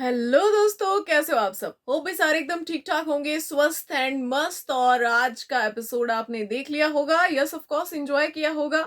Hello दोस्तों, कैसे हो आप सब? होप भी सारे एकदम ठीक ठाक होंगे, स्वस्थ एंड मस्त। और आज का एपिसोड आपने देख लिया होगा, यस ऑफ कोर्स एंजॉय किया होगा।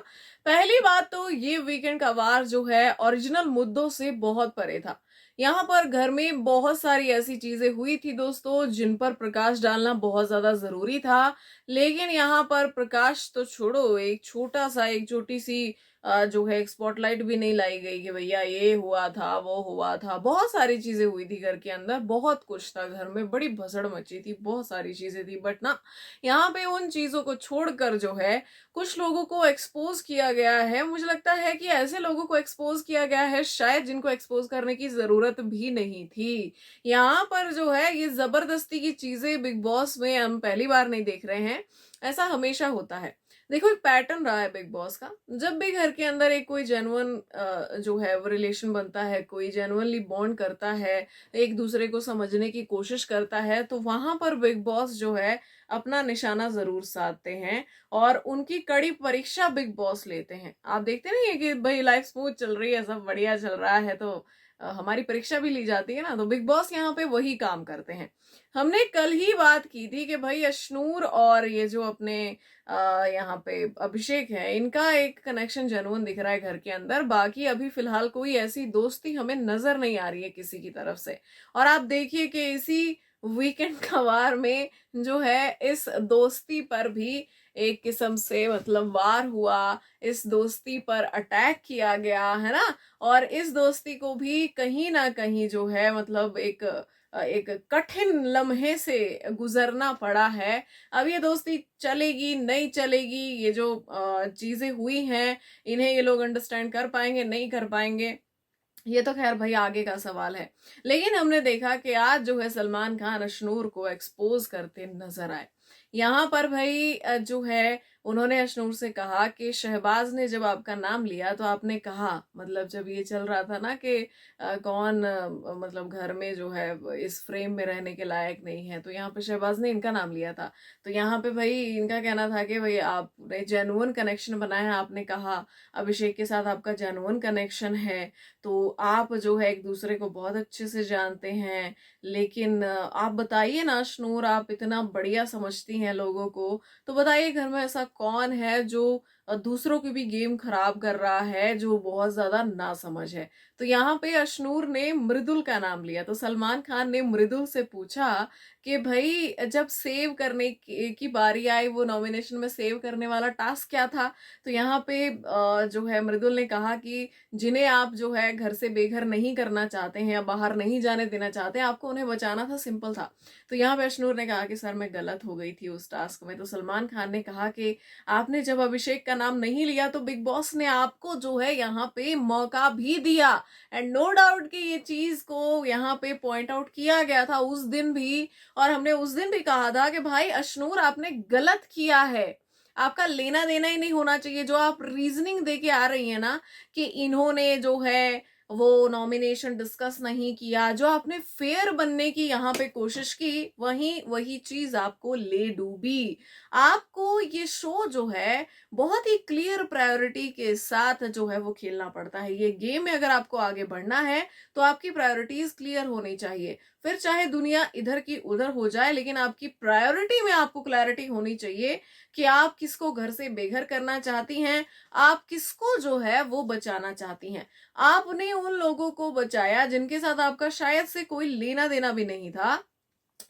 पहली बात तो ये वीकेंड का वार जो है ओरिजिनल मुद्दों से बहुत परे था। यहाँ पर घर में बहुत सारी ऐसी चीजें हुई थी दोस्तों जिन पर प्रकाश डालना बहुत ज्यादा जरूरी था। लेकिन यहाँ पर प्रकाश तो छोड़ो, एक छोटा सा एक छोटी सी जो है स्पॉटलाइट भी नहीं लाई गई कि भैया ये हुआ था वो हुआ था। बहुत सारी चीजें हुई थी घर के अंदर, बहुत कुछ था घर में, बड़ी भसड़ मची थी, बहुत सारी चीजें थी। बट ना, यहाँ पे उन चीजों को छोड़कर जो है कुछ लोगों को एक्सपोज किया गया है। मुझे लगता है कि ऐसे लोगों को एक्सपोज किया गया है शायद जिनको एक्सपोज करने की जरूरत भी नहीं थी। यहाँ पर जो है ये जबरदस्ती की चीजें बिग बॉस में हम पहली बार नहीं देख रहे हैं। ऐसा हमेशा होता है। देखो, एक पैटर्न रहा है बिग बॉस का। जब भी घर के अंदर एक कोई जेन्युइन जो है वो रिलेशन बनता है, कोई जेन्युइनली बॉन्ड करता है, एक दूसरे को समझने की कोशिश करता है, तो वहां पर बिग बॉस जो है अपना निशाना जरूर साधते हैं और उनकी कड़ी परीक्षा बिग बॉस लेते हैं। आप देखते नहीं है कि भाई लाइफ स्मूथ चल रही है, सब बढ़िया चल रहा है, तो हमारी परीक्षा भी ली जाती है ना। तो बिग बॉस यहाँ पे वही काम करते हैं। हमने कल ही बात की थी कि भाई अश्नूर और ये जो अपने यहाँ पे अभिषेक है, इनका एक कनेक्शन जेन्युइन दिख रहा है घर के अंदर। बाकी अभी फिलहाल कोई ऐसी दोस्ती हमें नजर नहीं आ रही है किसी की तरफ से। और आप देखिए कि इसी वीकेंड का वार में जो है इस दोस्ती पर भी एक किस्म से मतलब वार हुआ, इस दोस्ती पर अटैक किया गया है ना। और इस दोस्ती को भी कहीं ना कहीं जो है मतलब एक कठिन लम्हे से गुजरना पड़ा है। अब ये दोस्ती चलेगी नहीं चलेगी, ये जो चीजें हुई हैं, इन्हें ये लोग अंडरस्टैंड कर पाएंगे नहीं कर पाएंगे, ये तो खैर भाई आगे का सवाल है। लेकिन हमने देखा कि आज जो है सलमान खान अशनूर को एक्सपोज करते नजर आए। यहाँ पर भाई जो है उन्होंने अशनूर से कहा कि शहबाज ने जब आपका नाम लिया तो आपने कहा, मतलब जब ये चल रहा था ना कि कौन मतलब घर में जो है इस फ्रेम में रहने के लायक नहीं है, तो यहाँ पे शहबाज ने इनका नाम लिया था। तो यहाँ पे भाई इनका कहना था कि भाई आपने जेन्युइन कनेक्शन बनाया, आपने कहा अभिषेक के साथ आपका जेन्युइन कनेक्शन है, तो आप जो है एक दूसरे को बहुत अच्छे से जानते हैं। लेकिन आप बताइए ना अशनूर, आप इतना बढ़िया समझती हैं लोगों को, तो बताइए घर में ऐसा कौन है जो दूसरों की भी गेम खराब कर रहा है, जो बहुत ज्यादा ना समझ है। तो यहाँ पे अशनूर ने मृदुल का नाम लिया, तो सलमान खान ने मृदुल से पूछा कि भाई जब सेव करने की बारी आई, वो नॉमिनेशन में सेव करने वाला टास्क क्या था। तो यहाँ पे जो है मृदुल ने कहा कि जिन्हें आप जो है घर से बेघर नहीं करना चाहते हैं या बाहर नहीं जाने देना चाहते, आपको उन्हें बचाना था, सिंपल था। तो यहाँ पे अशनूर ने कहा कि सर मैं गलत हो गई थी उस टास्क में। तो सलमान खान ने कहा कि आपने जब अभिषेक का नाम नहीं लिया तो बिग बॉस ने आपको जो है यहाँ पे मौका भी दिया। एंड नो डाउट कि ये चीज को यहाँ पे पॉइंट आउट किया गया था उस दिन भी। और हमने उस दिन भी कहा था कि भाई अशनूर आपने गलत किया है, आपका लेना देना ही नहीं होना चाहिए। जो आप रीजनिंग दे के आ रही है ना कि इन्होंने जो है वो नॉमिनेशन डिस्कस नहीं किया, जो आपने फेयर बनने की यहाँ पे कोशिश की, वही वही चीज आपको ले डूबी। आपको ये शो जो है बहुत ही क्लियर प्रायोरिटी के साथ जो है वो खेलना पड़ता है। ये गेम में अगर आपको आगे बढ़ना है तो आपकी प्रायोरिटीज क्लियर होनी चाहिए। फिर चाहे दुनिया इधर की उधर हो जाए, लेकिन आपकी प्रायोरिटी में आपको क्लैरिटी होनी चाहिए कि आप किसको घर से बेघर करना चाहती हैं, आप किसको जो है वो बचाना चाहती हैं। आपने उन लोगों को बचाया जिनके साथ आपका शायद से कोई लेना देना भी नहीं था,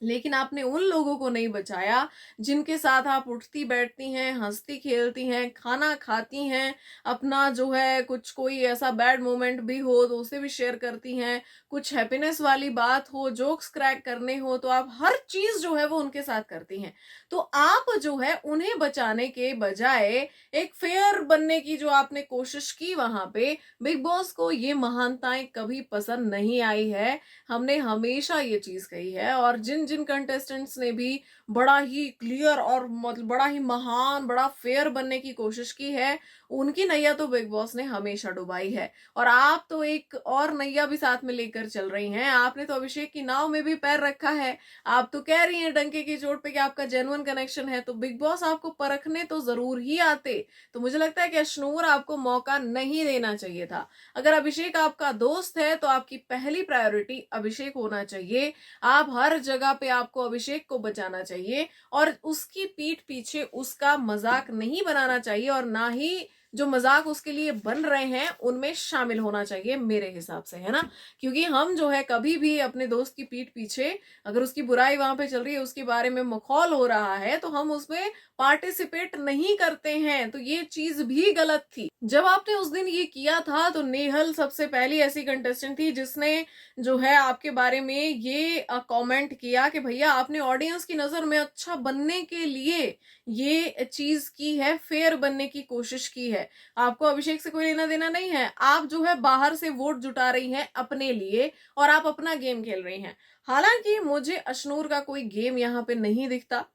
लेकिन आपने उन लोगों को नहीं बचाया जिनके साथ आप उठती बैठती हैं, हंसती खेलती हैं, खाना खाती हैं, अपना जो है कुछ कोई ऐसा बैड मोमेंट भी हो तो उसे भी शेयर करती हैं, कुछ हैप्पीनेस वाली बात हो, जोक्स क्रैक करने हो, तो आप हर चीज जो है वो उनके साथ करती हैं। तो आप जो है उन्हें बचाने के बजाय एक फेयर बनने की जो आपने कोशिश की वहां पे, बिग बॉस को ये महानताएं कभी पसंद नहीं आई है। हमने हमेशा ये चीज कही है। और जिन जिन कंटेस्टेंट्स ने भी बड़ा ही क्लियर और मतलब बड़ा ही महान, बड़ा फेयर बनने की कोशिश की है, उनकी नैया तो बिग बॉस ने हमेशा डुबाई है, और आप तो एक और नैया भी साथ में लेकर चल रही हैं। आपने तो अभिषेक की नाव में भी पैर रखा है। आप तो कह रही हैं डंके की चोट पे कि आपका जेन्युइन कनेक्शन है, तो बिग बॉस आपको परखने तो जरूर ही आते। तो मुझे लगता है कि अशनूर आपको मौका नहीं देना चाहिए था। अगर अभिषेक आपका दोस्त है तो आपकी पहली प्रायोरिटी अभिषेक होना चाहिए। आप हर जगह पे आपको अभिषेक को बचाना चाहिए, और उसकी पीठ पीछे उसका मजाक नहीं बनाना चाहिए, और ना ही जो मजाक उसके लिए बन रहे हैं उनमें शामिल होना चाहिए मेरे हिसाब से, है ना। क्योंकि हम जो है कभी भी अपने दोस्त की पीठ पीछे, अगर उसकी बुराई वहां पे चल रही है, उसके बारे में मखौल हो रहा है, तो हम उसमें पार्टिसिपेट नहीं करते हैं। तो ये चीज भी गलत थी। जब आपने उस दिन ये किया था तो नेहल सबसे पहली ऐसी कंटेस्टेंट थी जिसने जो है आपके बारे में ये कमेंट किया कि भैया आपने ऑडियंस की नजर में अच्छा बनने के लिए ये चीज की है, फेयर बनने की कोशिश की है। आपको अभिषेक से कोई लेना देना नहीं है। आप जो है बाहर से वोट जुटा रही हैं अपने लिए, और आप अपना गेम खेल रही हैं। हालांकि मुझे अशनूर का कोई गेम यहाँ पे नहीं दिखता।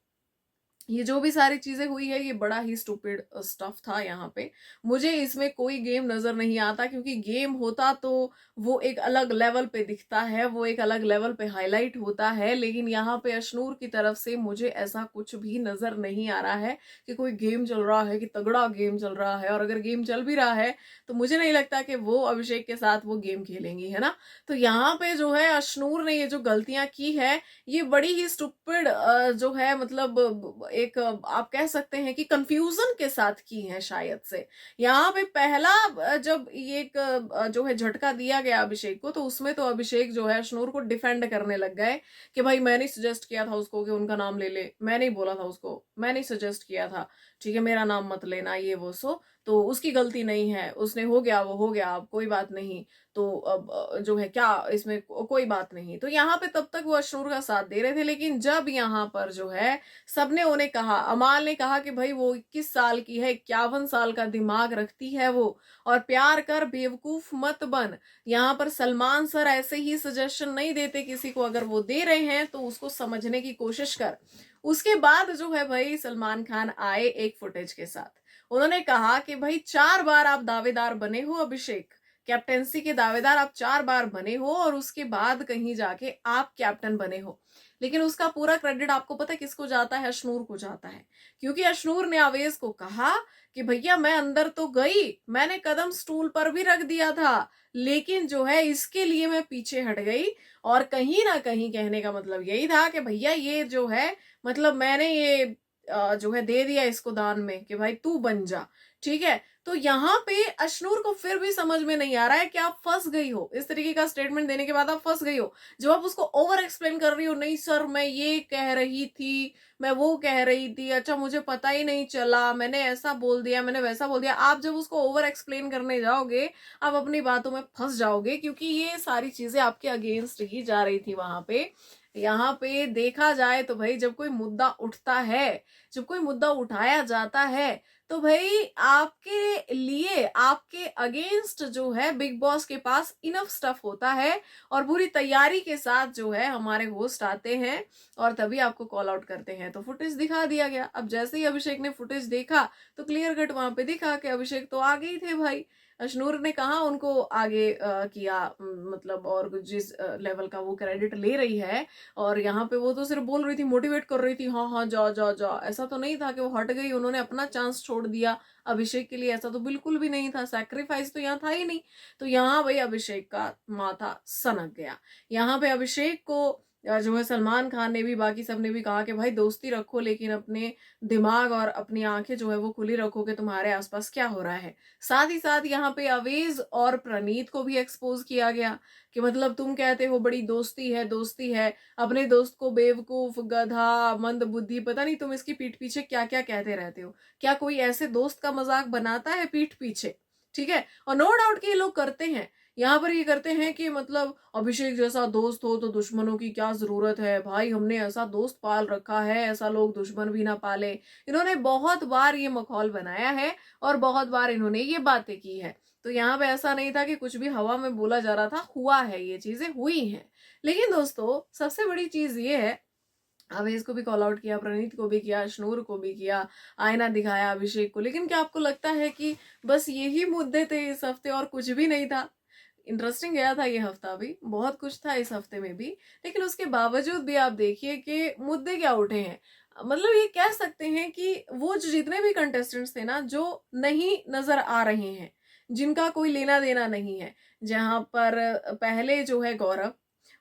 ये जो भी सारी चीजें हुई है ये बड़ा ही स्टूपिड स्टफ था यहाँ पे। मुझे इसमें कोई गेम नजर नहीं आता, क्योंकि गेम होता तो वो एक अलग लेवल पे दिखता है, वो एक अलग लेवल पे हाईलाइट होता है। लेकिन यहाँ पे अशनूर की तरफ से मुझे ऐसा कुछ भी नजर नहीं आ रहा है कि कोई गेम चल रहा है, कि तगड़ा गेम चल रहा है। और अगर गेम चल भी रहा है तो मुझे नहीं लगता कि वो अभिषेक के साथ वो गेम खेलेंगी, है ना। तो यहाँ पे जो है अशनूर ने ये जो गलतियां की है, ये बड़ी ही स्टूपिड जो है, मतलब एक आप कह सकते हैं कि कंफ्यूजन के साथ की है शायद से। यहाँ पे पहला जब ये एक जो है झटका दिया गया अभिषेक को, तो उसमें तो अभिषेक जो है अशनूर को डिफेंड करने लग गए कि भाई मैंने सजेस्ट किया था उसको कि उनका नाम ले ले, मैंने ही बोला था उसको, मैंने सजेस्ट किया था, ठीक है मेरा नाम मत लेना, ये वो सो, तो उसकी गलती नहीं है, उसने हो गया वो हो गया, अब कोई बात नहीं। तो अब जो है क्या इसमें कोई बात नहीं। तो यहाँ पे तब तक वो अशनूर का साथ दे रहे थे। लेकिन जब यहाँ पर जो है सबने उन्हें कहा, अमाल ने कहा कि भाई वो 21 साल की है, 51 साल का दिमाग रखती है वो, और प्यार कर बेवकूफ मत बन। यहाँ पर सलमान सर ऐसे ही सजेशन नहीं देते किसी को, अगर वो दे रहे हैं तो उसको समझने की कोशिश कर। उसके बाद जो है भाई सलमान खान आए एक फुटेज के साथ। उन्होंने कहा कि भाई 4 बार आप दावेदार बने हो अभिषेक, कैप्टेंसी के दावेदार आप 4 बार बने हो, और उसके बाद कहीं जाके आप कैप्टन बने हो। लेकिन उसका पूरा क्रेडिट आपको पता है किसको जाता है? अशनूर को जाता है। क्योंकि अशनूर ने आवेश को कहा कि भैया मैं अंदर तो गई, मैंने कदम स्टूल पर भी रख दिया था, लेकिन जो है इसके लिए मैं पीछे हट गई। और कहीं ना कहीं कहने का मतलब यही था कि भैया ये जो है, मतलब मैंने ये जो है दे दिया इसको दान में कि भाई तू बन जा, ठीक है। तो यहाँ पे अशनूर को फिर भी समझ में नहीं आ रहा है कि आप फंस गई हो। इस तरीके का स्टेटमेंट देने के बाद आप फंस गई हो। जब आप उसको ओवर एक्सप्लेन कर रही हो, नहीं सर मैं ये कह रही थी, मैं वो कह रही थी, अच्छा मुझे पता ही नहीं चला, मैंने ऐसा बोल दिया, मैंने वैसा बोल दिया। आप जब उसको ओवर एक्सप्लेन करने जाओगे आप अपनी बातों में फंस जाओगे, क्योंकि ये सारी चीजें आपके अगेंस्ट ही जा रही थी वहां पे। यहाँ पे देखा जाए तो भाई जब कोई मुद्दा उठता है, जब कोई मुद्दा उठाया जाता है, तो भाई आपके लिए आपके अगेंस्ट जो है बिग बॉस के पास इनफ स्टफ होता है, और पूरी तैयारी के साथ जो है हमारे होस्ट आते हैं और तभी आपको कॉल आउट करते हैं। तो फुटेज दिखा दिया गया। अब जैसे ही अभिषेक ने फुटेज देखा तो क्लियर कट वहां पे दिखा कि अभिषेक तो आगे ही थे भाई। अशनूर ने कहा उनको आगे किया, मतलब और जिस लेवल का वो क्रेडिट ले रही है, और यहाँ पे वो तो सिर्फ बोल रही थी, मोटिवेट कर रही थी, हाँ हाँ जाओ जाओ जाओ। ऐसा तो नहीं था कि वो हट गई, उन्होंने अपना चांस छोड़ दिया अभिषेक के लिए, ऐसा तो बिल्कुल भी नहीं था। सैक्रिफाइस तो यहाँ था ही नहीं। तो यहाँ भाई अभिषेक का माथा सनक गया। यहाँ पे अभिषेक को जो है सलमान खान ने भी, बाकी सब ने भी कहा कि भाई दोस्ती रखो, लेकिन अपने दिमाग और अपनी आंखें जो है वो खुली रखो कि तुम्हारे आसपास क्या हो रहा है। साथ ही साथ यहाँ पे अवेज और प्रणीत को भी एक्सपोज किया गया कि मतलब तुम कहते हो बड़ी दोस्ती है, दोस्ती है, अपने दोस्त को बेवकूफ, गधा, मंद बुद्धि, पता नहीं तुम इसकी पीठ पीछे क्या क्या कहते रहते हो। क्या कोई ऐसे दोस्त का मजाक बनाता है पीठ पीछे? ठीक है। और नो डाउट कि ये लोग करते हैं। यहाँ पर ये करते हैं कि मतलब अभिषेक जैसा दोस्त हो तो दुश्मनों की क्या जरूरत है, भाई हमने ऐसा दोस्त पाल रखा है, ऐसा लोग दुश्मन भी ना पाले। इन्होंने बहुत बार ये मखौल बनाया है और बहुत बार इन्होंने ये बातें की है। तो यहाँ पे ऐसा नहीं था कि कुछ भी हवा में बोला जा रहा था, हुआ है, ये चीजें हुई हैं। लेकिन दोस्तों सबसे बड़ी चीज ये है अवेज को भी कॉल आउट किया, प्रणीत को भी किया, अशनूर को भी किया, आईना दिखाया अभिषेक को। लेकिन क्या आपको लगता है कि बस यही मुद्दे थे इस हफ्ते और कुछ भी नहीं था? इंटरेस्टिंग गया था ये हफ्ता भी, बहुत कुछ था इस हफ्ते में भी, लेकिन उसके बावजूद भी आप देखिए कि मुद्दे क्या उठे हैं। मतलब ये कह सकते हैं कि वो जो जितने भी कंटेस्टेंट्स थे ना, जो नहीं नजर आ रहे हैं, जिनका कोई लेना देना नहीं है, जहां पर पहले जो है गौरव,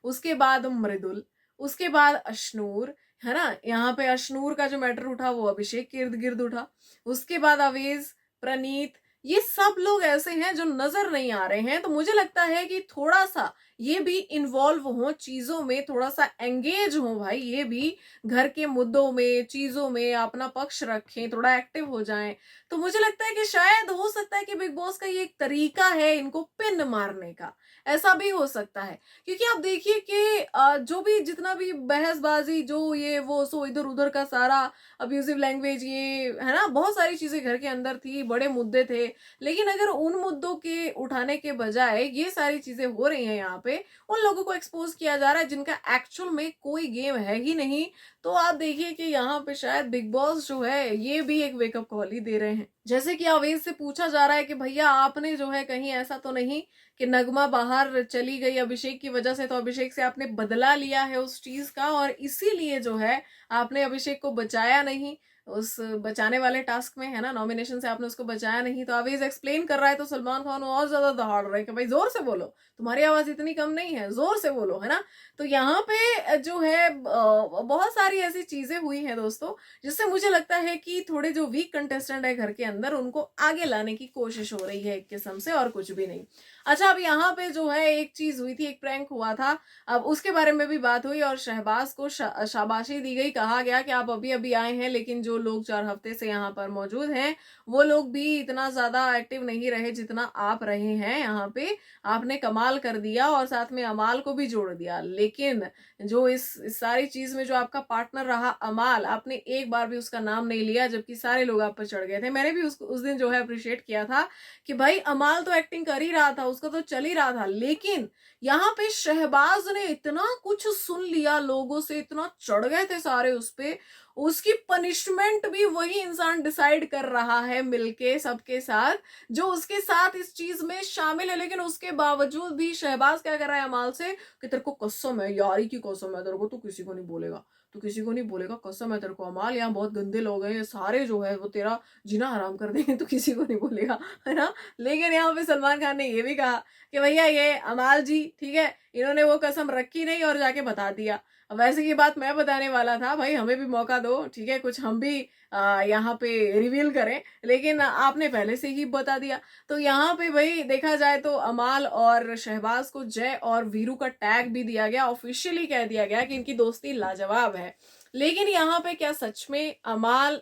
उसके बाद मृदुल, उसके बाद अशनूर, है ना, यहाँ पे अशनूर का जो मैटर उठा वो अभिषेक के इर्द गिर्द उठा, उसके बाद अवेज, प्रणीत, ये सब लोग ऐसे हैं जो नजर नहीं आ रहे हैं। तो मुझे लगता है कि थोड़ा सा ये भी इन्वॉल्व हो चीजों में, थोड़ा सा एंगेज हो भाई, ये भी घर के मुद्दों में, चीजों में अपना पक्ष रखें, थोड़ा एक्टिव हो जाएं। तो मुझे लगता है कि शायद हो सकता है कि बिग बॉस का ये एक तरीका है इनको पिन मारने का, ऐसा भी हो सकता है। क्योंकि आप देखिए कि जो भी जितना भी बहसबाजी, जो ये वो सो इधर उधर का सारा अब्यूजिव लैंग्वेज, ये है ना, बहुत सारी चीजें घर के अंदर थी, बड़े मुद्दे थे। लेकिन अगर उन मुद्दों के उठाने के बजाय ये सारी चीजें हो रही हैं यहाँ पे, उन लोगों को एक्सपोज किया जा रहा है जिनका एक्चुअल में कोई गेम है ही नहीं। तो आप देखिए कि यहाँ पे शायद बिग बॉस जो है ये भी एक वेकअप कॉल ही दे रहे हैं। जैसे कि अवेज से पूछा जा रहा है कि भैया आपने जो है कहीं ऐसा तो नहीं कि नगमा बाहर चली गई अभिषेक की वजह से, तो अभिषेक से आपने बदला लिया है उस चीज का और इसीलिए जो है आपने अभिषेक को बचाया नहीं उस बचाने वाले टास्क में, है ना, नॉमिनेशन से आपने उसको बचाया नहीं। तो अवेज एक्सप्लेन कर रहा है तो सलमान खान और ज्यादा दहाड़ रहे कि भाई जोर से बोलो, तुम्हारी आवाज इतनी कम नहीं है, जोर से बोलो, है ना। तो यहाँ पे जो है बहुत सारी ऐसी चीजें हुई हैं दोस्तों, जिससे मुझे लगता है कि थोड़े जो वीक कंटेस्टेंट है घर के अंदर उनको आगे लाने की कोशिश हो रही है एक किस्म से, और कुछ भी नहीं। अच्छा, अब यहाँ पे जो है एक चीज हुई थी, एक प्रैंक हुआ था, अब उसके बारे में भी बात हुई और शहबाज को शाबाशी दी गई। कहा गया कि आप अभी अभी आए हैं, लेकिन जो लोग 4 हफ्ते से यहाँ पर मौजूद हैं वो लोग भी इतना ज्यादा एक्टिव नहीं रहे जितना आप रहे हैं यहाँ पे। आपने कमाल कर दिया और साथ में अमाल को भी जोड़ दिया, लेकिन जो इस सारी चीज में जो आपका पार्टनर रहा अमाल, आपने एक बार भी उसका नाम नहीं लिया, जबकि सारे लोग आप पर चढ़ गए थे। मैंने भी उस दिन जो है अप्रिशिएट किया था कि भाई अमाल तो एक्टिंग कर ही रहा था, उसका तो चल ही रहा था, लेकिन यहाँ पे शहबाज ने इतना कुछ सुन लिया लोगों से, इतना चढ़ गए थे सारे उस पे, उसकी पनिशमेंट भी वही इंसान डिसाइड कर रहा है मिलके सबके साथ, जो उसके साथ इस चीज में शामिल है। लेकिन उसके बावजूद भी शहबाज क्या कर रहा है अमाल से कि तेरे को कसम है, यारी की कसम है तेरे को, तू किसी को नहीं बोलेगा, तू किसी को नहीं बोलेगा, कसम है तेरे को अमाल, यहाँ बहुत गंदे लोग हैं, ये सारे जो है वो तेरा जीना हराम कर देंगे, तू किसी को नहीं बोलेगा, है ना। लेकिन यहाँ पे सलमान खान ने ये भी कहा कि भैया ये अमाल जी, ठीक है, इन्होंने वो कसम रखी नहीं और जाके बता दिया। अब वैसे की बात मैं बताने वाला था, भाई हमें भी मौका दो, ठीक है, कुछ हम भी यहाँ पे रिवील करें, लेकिन आपने पहले से ही बता दिया। तो यहाँ पे भाई देखा जाए तो अमाल और शहबाज को जय और वीरू का टैग भी दिया गया, ऑफिशियली कह दिया गया कि इनकी दोस्ती लाजवाब है। लेकिन यहाँ पे क्या सच में अमाल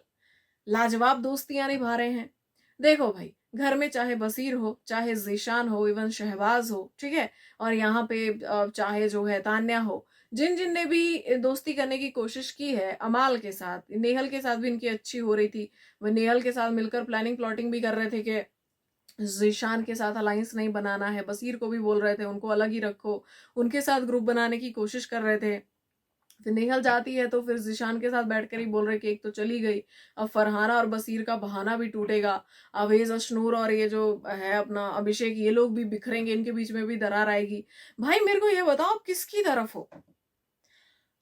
लाजवाब दोस्तियां निभा रहे हैं? देखो भाई, घर में चाहे बसीर हो, चाहे जीशान हो, इवन शहबाज हो, ठीक है, और यहाँ पे चाहे जो है तान्या हो, जिन जिन ने भी दोस्ती करने की कोशिश की है अमाल के साथ, नेहल के साथ भी इनकी अच्छी हो रही थी, वो नेहल के साथ मिलकर प्लानिंग प्लॉटिंग भी कर रहे थे कि जीशान के साथ अलायंस नहीं बनाना है, बसीर को भी बोल रहे थे उनको अलग ही रखो, उनके साथ ग्रुप बनाने की कोशिश कर रहे थे। फिर नेहल जाती है तो फिर जिशान के साथ बैठकर ही बोल रहे कि एक तो चली गई, अब फरहाना और बसीर का बहाना भी टूटेगा, अवेज, अशनूर और ये जो है अपना अभिषेक, ये लोग भी बिखरेंगे, इनके बीच में भी दरार आएगी। भाई मेरे को ये बताओ आप किसकी तरफ हो?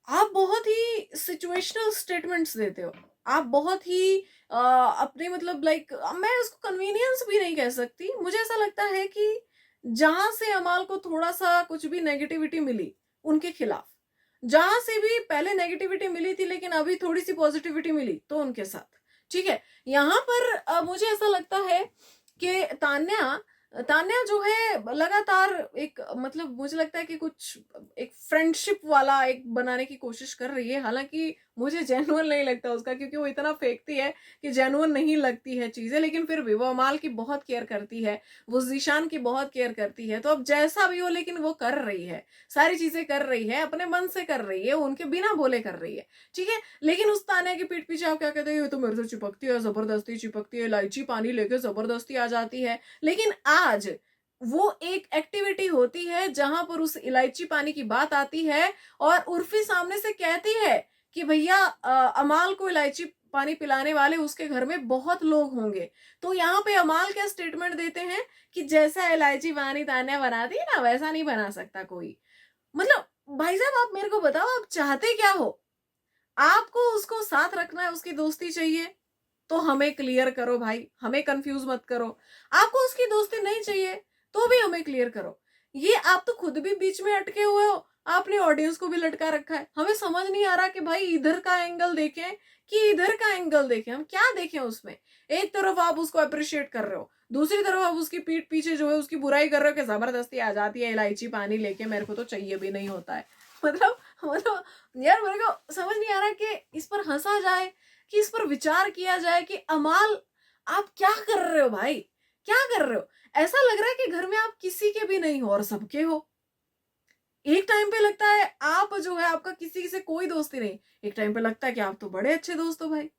आप बहुत ही सिचुएशनल स्टेटमेंट्स देते हो, आप बहुत ही अपने मतलब लाइक, मैं उसको कन्वीनियंस भी नहीं कह सकती, मुझे ऐसा लगता है कि जहां से अमाल को थोड़ा सा कुछ भी नेगेटिविटी मिली उनके खिलाफ, जहां से भी पहले नेगेटिविटी मिली थी लेकिन अभी थोड़ी सी पॉजिटिविटी मिली तो उनके साथ, ठीक है। यहाँ पर मुझे ऐसा लगता है कि तान्या तान्या जो है लगातार एक मतलब मुझे लगता है कि कुछ एक फ्रेंडशिप वाला एक बनाने की कोशिश कर रही है, हालांकि मुझे जेन्युइन नहीं लगता उसका, क्योंकि वो इतना फेंकती है कि जेन्युइन नहीं लगती है चीजें, लेकिन फिर भी वो अमाल की बहुत केयर करती है, वो जीशान की बहुत केयर करती है। तो अब जैसा भी हो, लेकिन वो कर रही है, सारी चीजें कर रही है, अपने मन से कर रही है, उनके बिना बोले कर रही है, ठीक है। लेकिन उस तान्या की पीठ पीछे आप क्या कहते हो, ये तो मेरे से चिपकती है, जबरदस्ती चिपकती है, इलायची पानी लेके जबरदस्ती आ जाती है। लेकिन आज वो एक एक्टिविटी होती है जहां पर उस इलायची पानी की बात आती है और उर्फी सामने से कहती है कि भैया अमाल को इलायची पानी पिलाने वाले उसके घर में बहुत लोग होंगे। तो यहाँ पे अमाल क्या स्टेटमेंट देते हैं कि जैसा इलायची पानी तान्या बनाती है ना वैसा नहीं बना सकता कोई। मतलब भाई साहब आप मेरे को बताओ आप चाहते क्या हो? आपको उसको साथ रखना है, उसकी दोस्ती चाहिए तो हमें क्लियर करो भाई, हमें कंफ्यूज मत करो। आपको उसकी दोस्ती नहीं चाहिए तो भी हमें क्लियर करो। ये आप तो खुद भी बीच में अटके हुए हो, आपने ऑडियंस को भी लटका रखा है। हमें समझ नहीं आ रहा कि भाई इधर का एंगल देखें कि इधर का एंगल देखें, हम क्या देखें उसमें। एक तरफ आप उसको अप्रिशिएट कर रहे हो, दूसरी तरफ आप उसकी पीठ पीछे जो है उसकी बुराई कर रहे हो कि जबरदस्ती आ जाती है इलायची पानी लेके, मेरे को तो चाहिए भी नहीं होता है। मतलब मतलब यार मेरे को समझ नहीं आ रहा कि इस पर हंसा जाए कि इस पर विचार किया जाए कि अमाल आप क्या कर रहे हो भाई, क्या कर रहे हो? ऐसा लग रहा है कि घर में आप किसी के भी नहीं हो और सबके हो। एक टाइम पे लगता है आप जो है आपका किसी से कोई दोस्ती नहीं, एक टाइम पे लगता है कि आप तो बड़े अच्छे दोस्त हो भाई।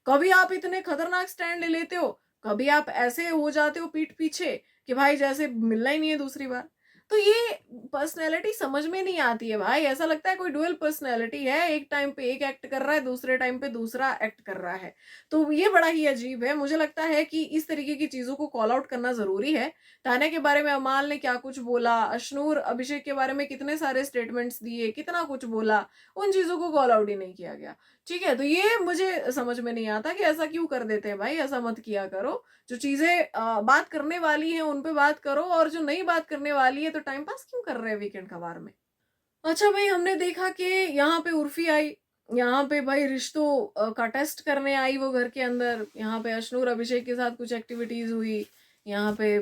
कभी आप इतने खतरनाक स्टैंड ले लेते हो, कभी आप ऐसे हो जाते हो पीठ पीछे कि भाई जैसे मिलना ही नहीं है दूसरी बार। तो ये पर्सनैलिटी समझ में नहीं आती है भाई, ऐसा लगता है कोई डुअल पर्सनैलिटी है, एक टाइम पे एक एक्ट कर रहा है, दूसरे टाइम पे दूसरा एक्ट कर रहा है। तो ये बड़ा ही अजीब है। मुझे लगता है कि इस तरीके की चीजों को कॉल आउट करना जरूरी है। तान्या के बारे में अमाल ने क्या कुछ बोला, अशनूर अभिषेक के बारे में कितने सारे स्टेटमेंट्स दिए, कितना कुछ बोला, उन चीजों को कॉल आउट ही नहीं किया गया। ठीक है, तो ये मुझे समझ में नहीं आता कि ऐसा क्यों कर देते हैं भाई, ऐसा मत किया करो। जो चीजें बात करने वाली हैं उन पे बात करो, और जो नहीं बात करने वाली है तो टाइम पास क्यों कर रहे हैं वीकेंड कबार में। अच्छा भाई, हमने देखा कि यहाँ पे उर्फी आई, यहाँ पे भाई रिश्तों का टेस्ट करने आई वो घर के अंदर। यहाँ पे अशनूर अभिषेक के साथ कुछ एक्टिविटीज हुई, यहाँ पे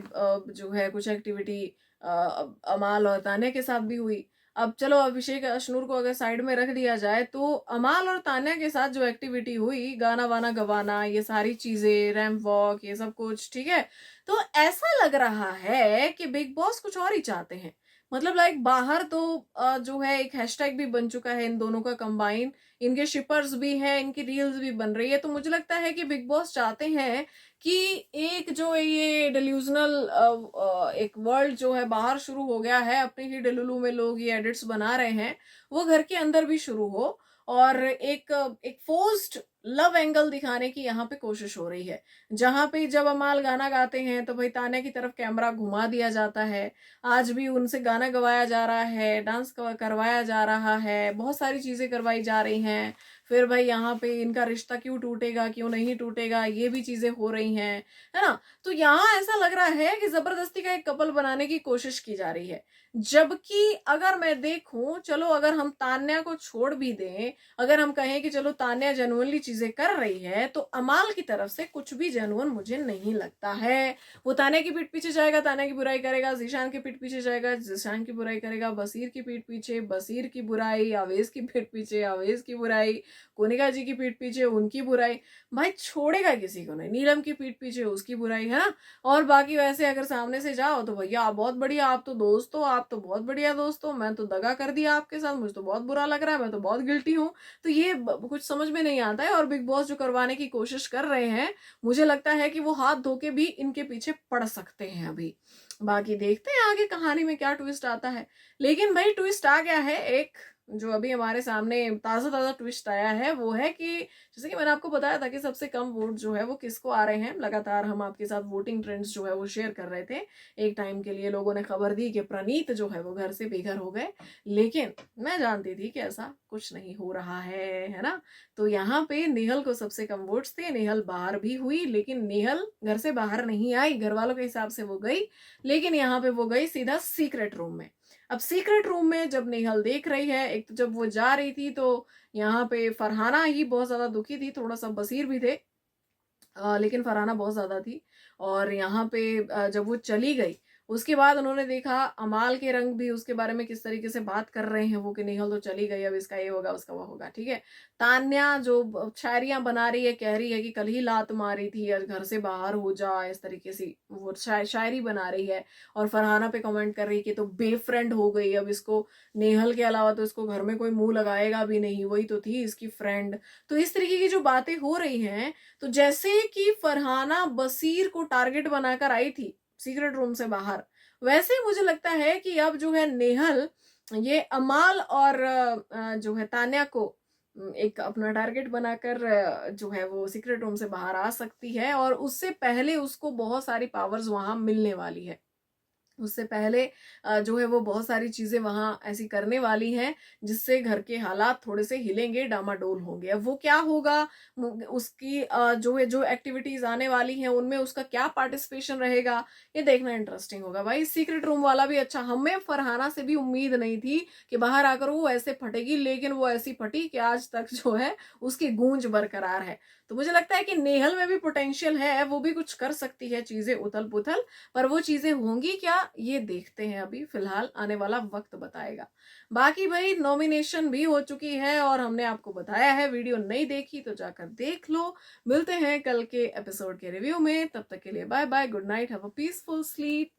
जो है कुछ एक्टिविटी अमाल और तान्या के साथ भी हुई। अब चलो अभिषेक अशनूर को अगर साइड में रख दिया जाए तो अमाल और तान्या के साथ जो एक्टिविटी हुई, गाना वाना गवाना, ये सारी चीजें, रैंप वॉक, ये सब कुछ ठीक है। तो ऐसा लग रहा है कि बिग बॉस कुछ और ही चाहते हैं। मतलब लाइक बाहर तो जो है एक हैशटैग भी बन चुका है इन दोनों का कंबाइन, इनके शिपर्स भी हैं, इनकी रील्स भी बन रही है। तो मुझे लगता है कि बिग बॉस चाहते हैं कि एक जो ये डिल्यूजनल एक वर्ल्ड जो है बाहर शुरू हो गया है, अपनी ही डिलुलू में लोग ये एडिट्स बना रहे हैं, वो घर के अंदर भी शुरू हो। और एक एक फोर्स्ड लव एंगल दिखाने की यहाँ पे कोशिश हो रही है, जहां पे जब अमाल गाना गाते हैं तो भाई तान्या की तरफ कैमरा घुमा दिया जाता है। आज भी उनसे गाना गवाया जा रहा है, डांस करवाया जा रहा है, बहुत सारी चीजें करवाई जा रही हैं। फिर भाई यहाँ पे इनका रिश्ता क्यों टूटेगा, क्यों नहीं टूटेगा, ये भी चीजें हो रही हैं, है ना। तो यहाँ ऐसा लग रहा है कि जबरदस्ती का एक कपल बनाने की कोशिश की जा रही है। जबकि अगर मैं देखूं, चलो अगर हम तान्या को छोड़ भी दें, अगर हम कहें कि चलो तान्या जेन्युइनली चीजें कर रही है, तो अमाल की तरफ से कुछ भी जेन्युइन मुझे नहीं लगता है। वो तान्या की पीठ पीछे जाएगा, तान्या की बुराई करेगा, जीशान की पीठ पीछे जाएगा, जीशान की बुराई करेगा, बसीर की पीठ पीछे बसीर की बुराई, आवेश की पीठ पीछे आवेश की बुराई, कोनिका जी की पीठ पीछे उनकी बुराई। भाई छोड़ेगा किसी को नहीं, नीलम की पीठ पीछे उसकी बुराई, है ना। और बाकी वैसे अगर सामने से जाओ तो भैया आप बहुत बढ़िया, आप तो दोस्त हो, आप तो बहुत बढ़िया दोस्त हो, मैं तो दगा कर दिया आपके साथ, मुझे तो बहुत बुरा लग रहा है, मैं तो बहुत गिल्टी हूँ। तो ये कुछ समझ में नहीं आता है। और बिग बॉस जो करवाने की कोशिश कर रहे हैं, मुझे लगता है कि वो हाथ धो के भी इनके पीछे पड़ सकते हैं अभी। बाकी देखते हैं आगे कहानी में क्या ट्विस्ट आता है। लेकिन भाई ट्विस्ट आ गया है एक, जो अभी हमारे सामने ताजा ताजा ट्विस्ट आया है, वो है कि जैसे कि मैंने आपको बताया था कि सबसे कम वोट जो है वो किसको आ रहे हैं। लगातार हम आपके साथ वोटिंग ट्रेंड्स जो है वो शेयर कर रहे थे। एक टाइम के लिए लोगों ने खबर दी कि प्रणीत जो है वो घर से बेघर हो गए, लेकिन मैं जानती थी कि ऐसा कुछ नहीं हो रहा है ना। तो यहाँ पे नेहल को सबसे कम वोट्स थे, नेहल बाहर भी हुई, लेकिन नेहल घर से बाहर नहीं आई, घर वालों के हिसाब से वो गई, लेकिन यहाँ पे वो गई सीधा सीक्रेट रूम में। अब सीक्रेट रूम में जब नेहल देख रही है, एक तो जब वो जा रही थी तो यहाँ पे फरहाना ही बहुत ज्यादा दुखी थी, थोड़ा सा बसीर भी थे, लेकिन फरहाना बहुत ज्यादा थी। और यहाँ पे जब वो चली गई, उसके बाद उन्होंने देखा अमाल के रंग भी उसके बारे में किस तरीके से बात कर रहे हैं वो, कि नेहल तो चली गई, अब इसका ये होगा उसका वो होगा, ठीक है। तान्या जो शायरियां बना रही है, कह रही है कि कल ही लात मारी थी, आज घर से बाहर हो जा, इस तरीके से वो शायरी बना रही है। और फरहाना पे कमेंट कर रही है कि तो बेफ्रेंड हो गई, अब इसको नेहल के अलावा तो इसको घर में कोई मुंह लगाएगा भी नहीं, वही तो थी इसकी फ्रेंड। तो इस तरीके की जो बातें हो रही हैं, तो जैसे कि फरहाना बसीर को टारगेट बनाकर आई थी सीक्रेट रूम से बाहर, वैसे ही मुझे लगता है कि अब जो है नेहल ये अमाल और जो है तान्या को एक अपना टारगेट बनाकर जो है वो सीक्रेट रूम से बाहर आ सकती है, और उससे पहले उसको बहुत सारी पावर्स वहां मिलने वाली है। उससे पहले जो है वो बहुत सारी चीजें वहां ऐसी करने वाली हैं जिससे घर के हालात थोड़े से हिलेंगे, डामाडोल होंगे। अब वो क्या होगा, उसकी जो है जो एक्टिविटीज आने वाली हैं उनमें उसका क्या पार्टिसिपेशन रहेगा, ये देखना इंटरेस्टिंग होगा भाई। सीक्रेट रूम वाला भी अच्छा, हमें फरहाना से भी उम्मीद नहीं थी कि बाहर आकर वो ऐसे फटेगी, लेकिन वो ऐसी फटी कि आज तक जो है उसकी गूंज बरकरार है। तो मुझे लगता है कि नेहल में भी पोटेंशियल है, वो भी कुछ कर सकती है, चीजें उथल पुथल, पर वो चीजें होंगी क्या ये देखते हैं, अभी फिलहाल आने वाला वक्त बताएगा। बाकी भाई नॉमिनेशन भी हो चुकी है और हमने आपको बताया है, वीडियो नहीं देखी तो जाकर देख लो। मिलते हैं कल के एपिसोड के रिव्यू में, तब तक के लिए bye bye, good night, have a peaceful sleep.